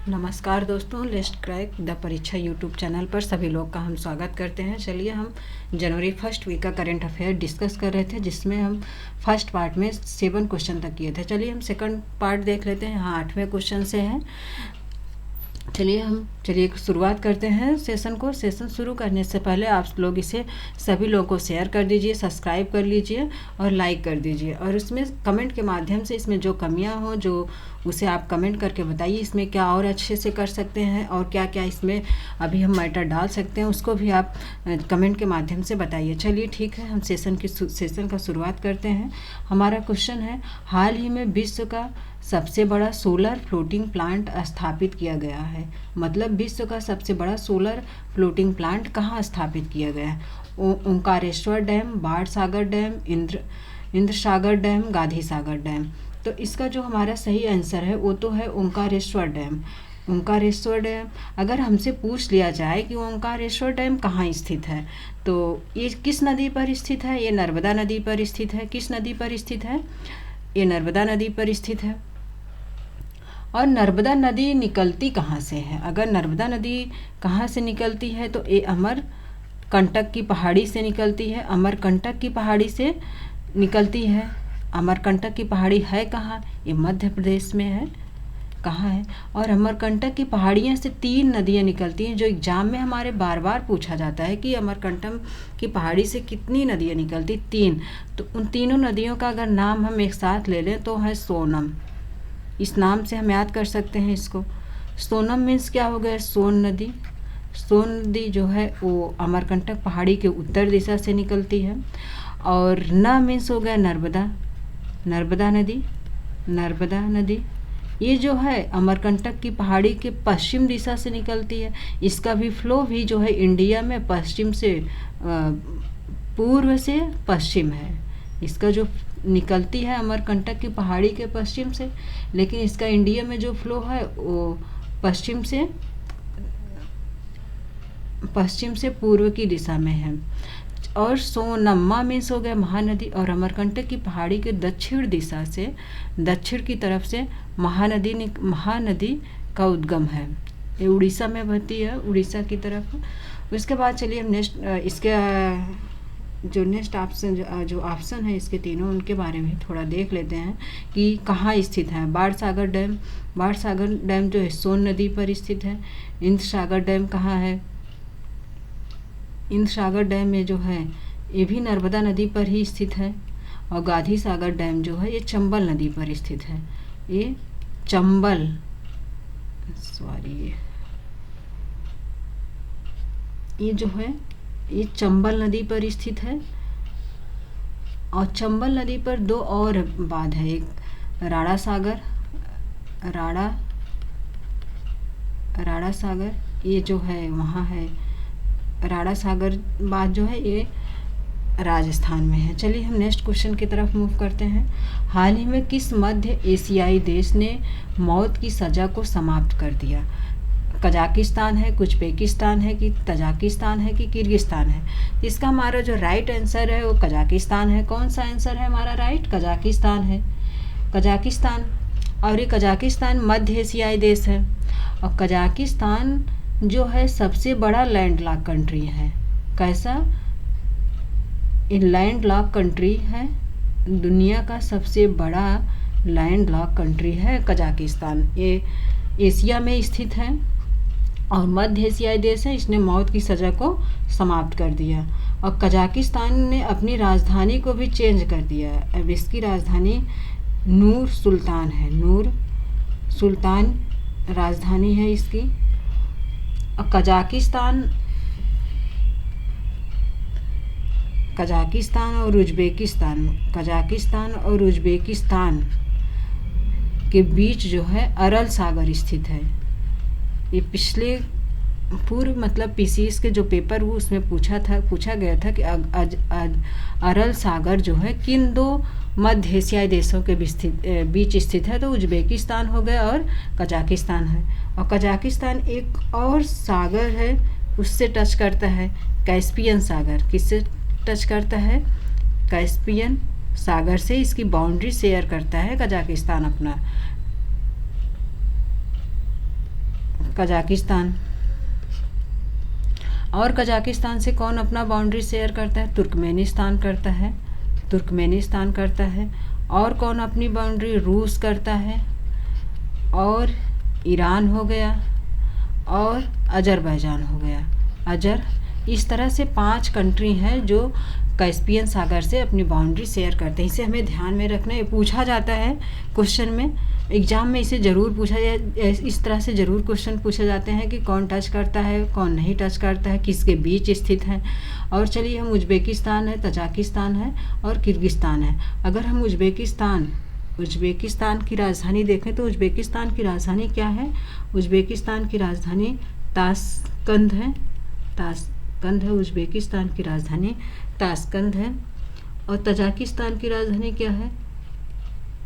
नमस्कार दोस्तों, let's crack the परीक्षा यूट्यूब चैनल पर सभी लोग का हम स्वागत करते हैं। चलिए हम जनवरी फर्स्ट वीक का करंट अफेयर डिस्कस कर रहे थे, जिसमें हम फर्स्ट पार्ट में 7 क्वेश्चन तक किए थे। चलिए हम सेकंड पार्ट देख लेते हैं। यहाँ 8वें क्वेश्चन से हैं। चलिए शुरुआत करते हैं सेशन को। सेशन शुरू करने से पहले आप लोग इसे सभी लोगों को शेयर कर दीजिए, सब्सक्राइब कर लीजिए और लाइक कर दीजिए। और उसमें कमेंट के माध्यम से इसमें जो कमियां हो जो उसे आप कमेंट करके बताइए, इसमें क्या और अच्छे से कर सकते हैं और क्या क्या इसमें अभी हम मैटर डाल सकते हैं, उसको भी आप कमेंट के माध्यम से बताइए। चलिए ठीक है, हम सेशन का शुरुआत करते हैं। हमारा क्वेश्चन है, हाल ही में विश्व का सबसे बड़ा सोलर फ्लोटिंग प्लांट स्थापित किया गया है। मतलब विश्व का सबसे बड़ा सोलर फ्लोटिंग प्लांट कहाँ स्थापित किया गया है? ओंकारेश्वर डैम, बाण सागर डैम, इंद्र सागर डैम, गांधी सागर डैम। तो इसका जो हमारा सही आंसर है वो तो है ओंकारेश्वर डैम। ओंकारेश्वर डैम अगर हमसे पूछ लिया जाए कि ओंकारेश्वर डैम कहाँ स्थित है, तो ये किस नदी पर स्थित है? ये नर्मदा नदी पर स्थित है। किस नदी पर स्थित है? ये नर्मदा नदी पर स्थित है। और नर्मदा नदी निकलती कहाँ से है? अगर नर्मदा नदी कहाँ से निकलती है तो ये अमरकंटक की पहाड़ी से निकलती है। अमरकंटक की पहाड़ी से निकलती है। अमरकंटक की पहाड़ी है कहाँ? ये मध्य प्रदेश में है। कहाँ है? और अमरकंटक की पहाड़ियाँ से 3 नदियाँ निकलती हैं, जो एग्जाम में हमारे बार बार पूछा जाता है कि अमरकंटक की पहाड़ी से कितनी नदियाँ निकलती? 3। तो उन तीनों नदियों का अगर नाम हम एक साथ ले लें तो है सोनम। इस नाम से हम याद कर सकते हैं इसको। सोनम मीन्स क्या हो गया? सोन नदी। सोन नदी जो है वो अमरकंटक पहाड़ी के उत्तर दिशा से निकलती है। और न मीन्स हो गया नर्मदा। नर्मदा नदी। नर्मदा नदी ये जो है अमरकंटक की पहाड़ी के पश्चिम दिशा से निकलती है। इसका भी फ्लो भी जो है इंडिया में पश्चिम से पूर्व से पश्चिम है। इसका जो निकलती है अमरकंटक की पहाड़ी के पश्चिम से, लेकिन इसका इंडिया में जो फ्लो है वो पश्चिम से पूर्व की दिशा में है। और सोनम्मा मीन्स हो गया महानदी। और अमरकंटक की पहाड़ी के दक्षिण दिशा से, दक्षिण की तरफ से महानदी का उद्गम है। ये उड़ीसा में बहती है, उड़ीसा की तरफ। उसके बाद चलिए हम इसके जो नेक्स्ट ऑप्शन जो ऑप्शन है इसके तीनों, उनके बारे में थोड़ा देख लेते हैं कि कहाँ स्थित है। बाण सागर डैम। बाण सागर डैम जो है सोन नदी पर स्थित है। इंद्र सागर डैम कहाँ है? इंद्र सागर डैम में जो है ये भी नर्मदा नदी पर ही स्थित है। और गांधी सागर डैम जो है ये चंबल नदी पर स्थित है। ये चंबल ये जो है ये चंबल नदी पर स्थित है। और चंबल नदी पर 2 और बांध है, एक राणा सागर, राणा सागर ये जो है वहाँ है। राणा सागर बांध जो है ये राजस्थान में है। चलिए हम नेक्स्ट क्वेश्चन की तरफ मूव करते हैं। हाल ही में किस मध्य एशियाई देश ने मौत की सज़ा को समाप्त कर दिया? कजाकिस्तान है, उज्बेकिस्तान है, कि तजाकिस्तान है, कि किर्गिस्तान है? इसका हमारा जो राइट आंसर है वो कजाकिस्तान है। कौन सा आंसर है हमारा राइट? कजाकिस्तान है। कजाकिस्तान। और ये कजाकिस्तान मध्य एशियाई देश है। और कजाकिस्तान जो है सबसे बड़ा लैंडलॉक कंट्री है। कैसा? ये लैंडलॉक कंट्री है, दुनिया का सबसे बड़ा लैंडलॉक कंट्री है कजाकिस्तान। ये एशिया में स्थित है और मध्य एशियाई देश है। इसने मौत की सज़ा को समाप्त कर दिया। और कजाकिस्तान ने अपनी राजधानी को भी चेंज कर दिया है। अब इसकी राजधानी नूर सुल्तान है। नूर सुल्तान राजधानी है इसकी। और कजाकिस्तान और उज्बेकिस्तान के बीच जो है अरल सागर स्थित है। ये पिछले पूर्व मतलब पीसीएस के जो पेपर हुए उसमें पूछा गया था कि अरल सागर जो है किन 2 मध्य एशियाई देशों के बीच स्थित है? तो उज्बेकिस्तान हो गया और कजाकिस्तान है। और कजाकिस्तान एक और सागर है उससे टच करता है, कैस्पियन सागर। किससे टच करता है? कैस्पियन सागर से इसकी बाउंड्री शेयर करता है कजाकिस्तान अपना। कजाकिस्तान। और कजाकिस्तान से कौन अपना बाउंड्री शेयर करता है? तुर्कमेनिस्तान करता है, तुर्कमेनिस्तान करता है। और कौन अपनी बाउंड्री? रूस करता है, और ईरान हो गया, और अजरबैजान हो गया। इस तरह से 5 कंट्री हैं जो कैस्पियन सागर से अपनी बाउंड्री शेयर करते हैं। इसे हमें ध्यान में रखना है, पूछा जाता है क्वेश्चन में, एग्जाम में इसे ज़रूर पूछा जाए। इस तरह से ज़रूर क्वेश्चन पूछे जाते हैं कि कौन टच करता है, कौन नहीं टच करता है, किसके बीच स्थित है। और चलिए हम उज्बेकिस्तान है, तजाकिस्तान है और किर्गिस्तान है। अगर हम उज्बेकिस्तान की राजधानी देखें तो उज्बेकिस्तान की राजधानी क्या है? उज्बेकिस्तान की राजधानी ताशकंद है, उज्बेकिस्तान की राजधानी ताशकंद है। और तजाकिस्तान की राजधानी क्या है?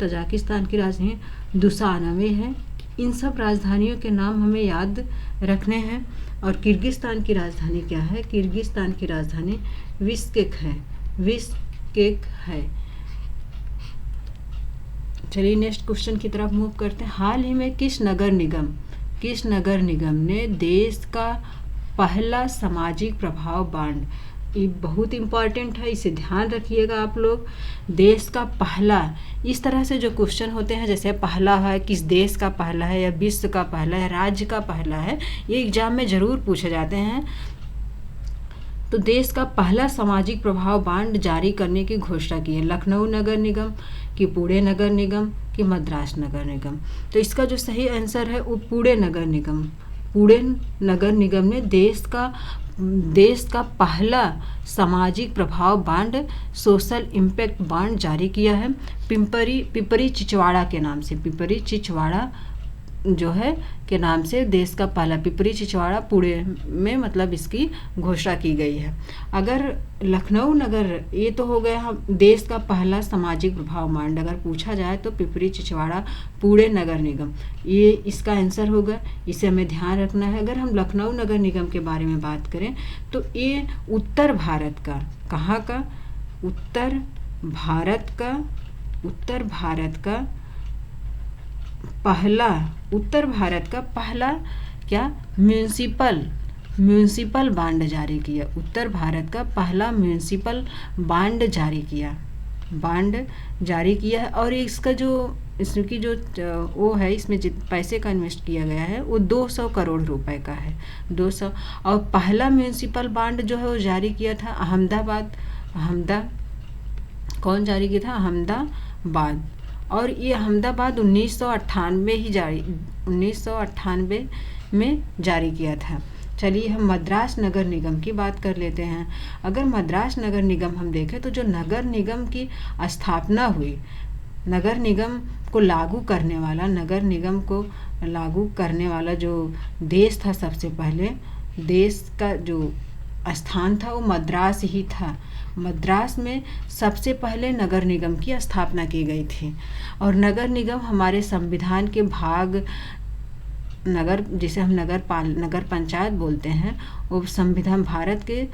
तजाकिस्तान की राजधानी दुशानबे है। इन सब राजधानियों के नाम हमें याद रखने हैं। और किर्गिस्तान की राजधानी क्या है? किर्गिस्तान की राजधानी बिश्केक है। चलिए नेक्स्ट क्वेश्चन की तरफ मूव करते हैं। हाल ही में किस नगर निगम ने देश का पहला सामाजिक प्रभाव बांड, ये बहुत इम्पॉर्टेंट है, इसे ध्यान रखिएगा आप लोग। देश का पहला, इस तरह से जो क्वेश्चन होते हैं, जैसे पहला है, किस देश का पहला है, या विश्व का पहला है, राज्य का पहला है, ये एग्जाम में ज़रूर पूछे जाते हैं। तो देश का पहला सामाजिक प्रभाव बांड जारी करने की घोषणा की है लखनऊ नगर निगम, कि पुणे नगर निगम, कि मद्रास नगर निगम। तो इसका जो सही आंसर है वो पुणे नगर निगम ने देश का पहला सामाजिक प्रभाव बांड, सोशल इम्पैक्ट बांड जारी किया है पिपरी चिचवाड़ा के नाम से। पिपरी चिचवाड़ा जो है के नाम से देश का पहला, पिपरी चिचवाड़ा पुणे में मतलब इसकी घोषणा की गई है। अगर लखनऊ नगर, ये तो हो गया हम देश का पहला सामाजिक प्रभाव बांड, अगर पूछा जाए तो पिपरी चिचवाड़ा पुणे नगर निगम, ये इसका आंसर होगा, इसे हमें ध्यान रखना है। अगर हम लखनऊ नगर निगम के बारे में बात करें तो ये उत्तर भारत का, कहाँ का? उत्तर भारत का क्या म्यूनिसिपल बांड जारी किया। उत्तर भारत का पहला म्यूनिसिपल बांड जारी किया है। और इसकी जो वो है, इसमें पैसे का इन्वेस्ट किया गया है वो 200 करोड़ रुपए का है, 200। और पहला म्यूनिसिपल बांड जो है वो जारी किया था कौन जारी किया था? अहमदाबाद। और ये अहमदाबाद 1998 में जारी किया था। चलिए हम मद्रास नगर निगम की बात कर लेते हैं। अगर मद्रास नगर निगम हम देखें तो जो नगर निगम की स्थापना हुई, नगर निगम को लागू करने वाला जो देश था, सबसे पहले देश का जो स्थान था वो मद्रास ही था। मद्रास में सबसे पहले नगर निगम की स्थापना की गई थी। और नगर निगम हमारे संविधान के भाग, जिसे हम नगर पंचायत बोलते हैं, वो भारत के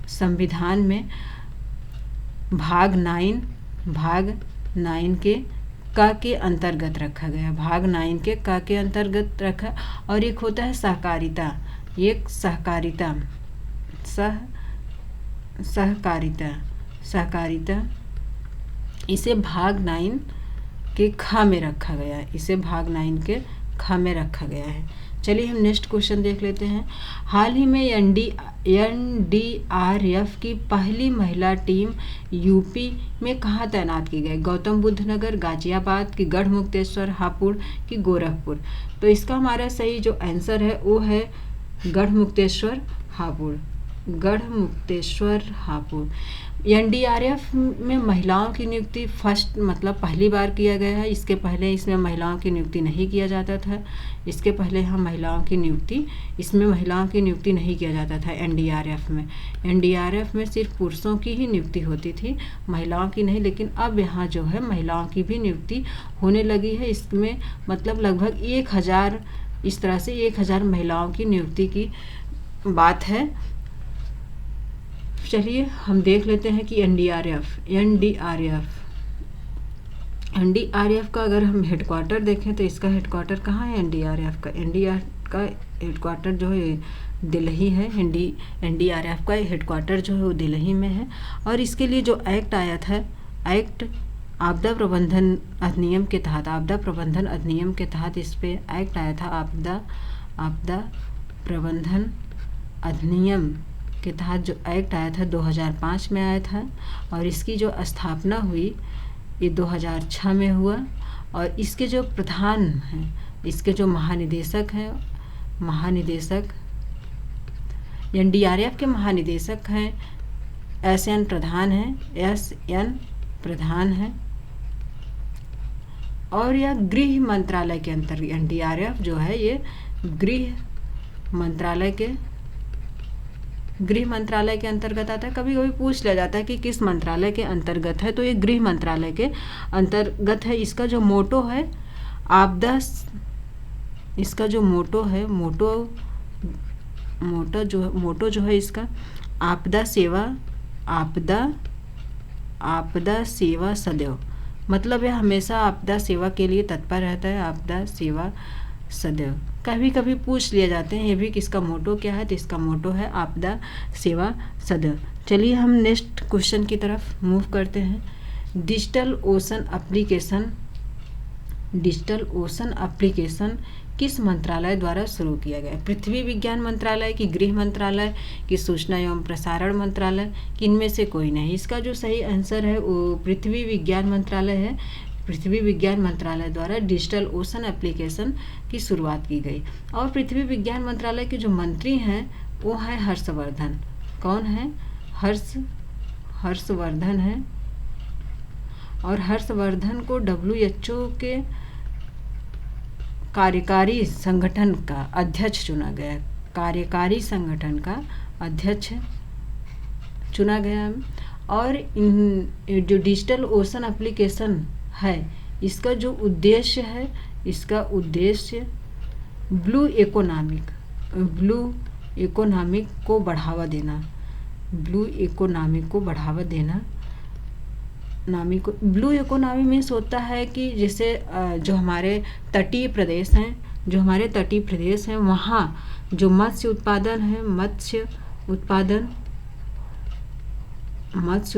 संविधान में भाग 9 के अंतर्गत रखा गया, भाग 9 के क के अंतर्गत रखा। और एक होता है सहकारिता, इसे भाग 9 के ख में रखा गया है। चलिए हम नेक्स्ट क्वेश्चन देख लेते हैं। हाल ही में एनडीआरएफ की पहली महिला टीम यूपी में कहाँ तैनात की गई? गौतम बुद्ध नगर, गाजियाबाद, की गढ़ मुक्तेश्वर, हापुड़, की गोरखपुर। तो इसका हमारा सही जो आंसर है वो है गढ़ मुक्तेश्वर हापुड़। एनडीआरएफ में महिलाओं की नियुक्ति पहली बार किया गया है। इसके पहले इसमें महिलाओं की नियुक्ति नहीं किया जाता था। महिलाओं की नियुक्ति नहीं किया जाता था एनडीआरएफ में सिर्फ पुरुषों की ही नियुक्ति होती थी, महिलाओं की नहीं। लेकिन अब यहाँ जो है महिलाओं की भी नियुक्ति होने लगी है। इसमें मतलब लगभग 1000, इस तरह से 1000 महिलाओं की नियुक्ति की बात है। चलिए हम देख लेते हैं कि एनडीआरएफ एनडीआरएफ का अगर हम हेडक्वार्टर देखें तो इसका हेडक्वार्टर कहाँ है? एनडीआरएफ का हेडक्वार्टर जो है दिल्ली है। एनडीआरएफ का हेडक्वार्टर जो है वो दिल्ली में है। और इसके लिए जो एक्ट आया था, एक्ट आपदा प्रबंधन अधिनियम के तहत इस पे एक्ट आया था। आपदा प्रबंधन अधिनियम के तहत जो एक्ट आया था 2005 में आया था। और इसकी जो स्थापना हुई ये 2006 में हुआ। और इसके जो प्रधान हैं, इसके जो महानिदेशक एनडीआरएफ के महानिदेशक हैं एसएन प्रधान हैं। और यह गृह मंत्रालय के अंतर्गत, एनडीआरएफ जो है ये गृह मंत्रालय के अंतर्गत आता है। कभी कभी पूछ लिया जाता है कि किस मंत्रालय के अंतर्गत है, तो ये गृह मंत्रालय के अंतर्गत है। इसका जो मोटो है मोटो जो है इसका आपदा सेवा सदैव, मतलब यह हमेशा आपदा सेवा के लिए तत्पर रहता है। आपदा सेवा सदैव कभी कभी पूछ लिए जाते हैं ये भी, किसका मोटो क्या है, तो इसका मोटो है आपदा सेवा सदैव। चलिए हम नेक्स्ट क्वेश्चन की तरफ मूव करते हैं। डिजिटल ओशन एप्लीकेशन किस मंत्रालय द्वारा शुरू किया गया? पृथ्वी विज्ञान मंत्रालय की, गृह मंत्रालय की, सूचना एवं प्रसारण मंत्रालय की, इनमें से कोई नहीं। इसका जो सही आंसर है वो पृथ्वी विज्ञान मंत्रालय है। पृथ्वी विज्ञान मंत्रालय द्वारा डिजिटल ओशन एप्लीकेशन की शुरुआत की गई। और पृथ्वी विज्ञान मंत्रालय के जो मंत्री हैं वो है हर्षवर्धन। कौन है? हर्षवर्धन है। और हर्षवर्धन को WHO के कार्यकारी संगठन का अध्यक्ष चुना गया। कार्यकारी संगठन का अध्यक्ष चुना गया। और जो डिजिटल ओशन एप्लीकेशन है इसका जो उद्देश्य है, इसका उद्देश्य ब्लू इकोनॉमिक को बढ़ावा देना। ब्लू इकोनॉमी मीन्स होता है कि जैसे जो हमारे तटीय प्रदेश हैं वहाँ जो मत्स्य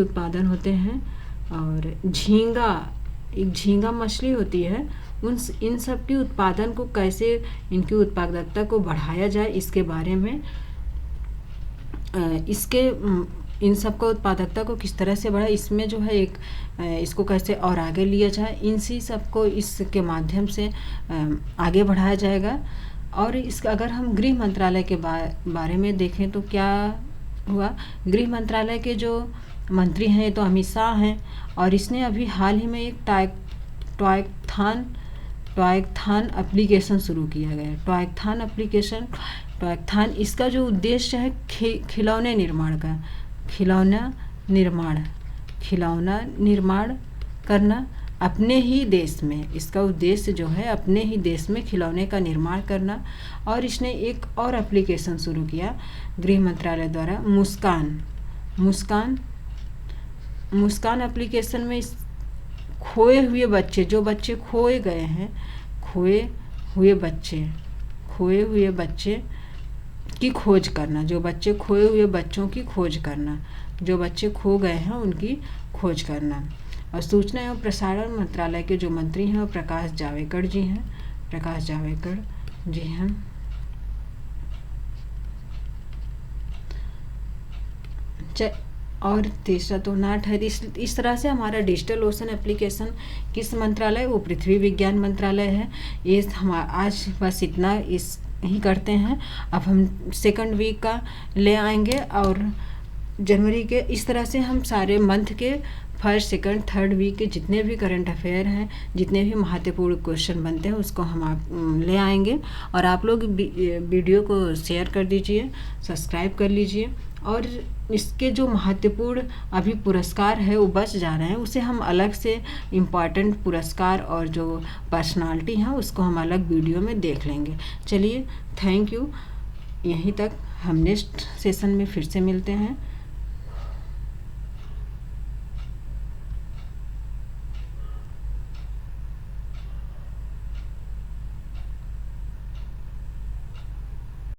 उत्पादन होते हैं। और झींगा मछली होती है, इन सब के उत्पादन को कैसे, इनकी उत्पादकता को बढ़ाया जाए, इसके बारे में इन सब का उत्पादकता को किस तरह से बढ़ाए, इसमें जो है इसको कैसे और आगे लिया जाए, इनसी सबको इसके माध्यम से आगे बढ़ाया जाएगा। और इसका अगर हम गृह मंत्रालय के बारे में देखें तो क्या हुआ? गृह मंत्रालय के जो मंत्री हैं तो अमित शाह हैं। और इसने अभी हाल ही में एक टॉयकथॉन एप्लीकेशन शुरू किया गया। टॉयकथॉन इसका जो उद्देश्य है खिलौना निर्माण करना अपने ही देश में। इसका उद्देश्य जो है अपने ही देश में खिलौने का निर्माण करना। और इसने एक और एप्लीकेशन शुरू किया गृह मंत्रालय द्वारा, मुस्कान एप्लीकेशन में खोए हुए बच्चे, जो बच्चे खोए गए हैं, खोए हुए बच्चे की खोज करना, जो बच्चे खोए हुए बच्चों की खोज करना, जो बच्चे खो गए हैं उनकी खोज करना। और सूचना एवं प्रसारण मंत्रालय के जो मंत्री हैं वो प्रकाश जावड़ेकर जी हैं। और तीसरा तो नाट है। इस तरह से हमारा डिजिटल ओशन एप्लीकेशन किस मंत्रालय, वो पृथ्वी विज्ञान मंत्रालय है। ये हम आज बस इतना ही करते हैं। अब हम सेकंड वीक का ले आएंगे और जनवरी के, इस तरह से हम सारे मंथ के फर्स्ट, सेकंड, थर्ड वीक के जितने भी करंट अफेयर हैं, जितने भी महत्वपूर्ण क्वेश्चन बनते हैं उसको हम ले आएंगे। और आप लोग वीडियो को शेयर कर दीजिए, सब्सक्राइब कर लीजिए। और इसके जो महत्वपूर्ण अभी पुरस्कार है वो बच जा रहे हैं, उसे हम अलग से इम्पॉर्टेंट पुरस्कार और जो पर्सनालिटी हैं उसको हम अलग वीडियो में देख लेंगे। चलिए, थैंक यू। यहीं तक, हम नेक्स्ट सेशन में फिर से मिलते हैं।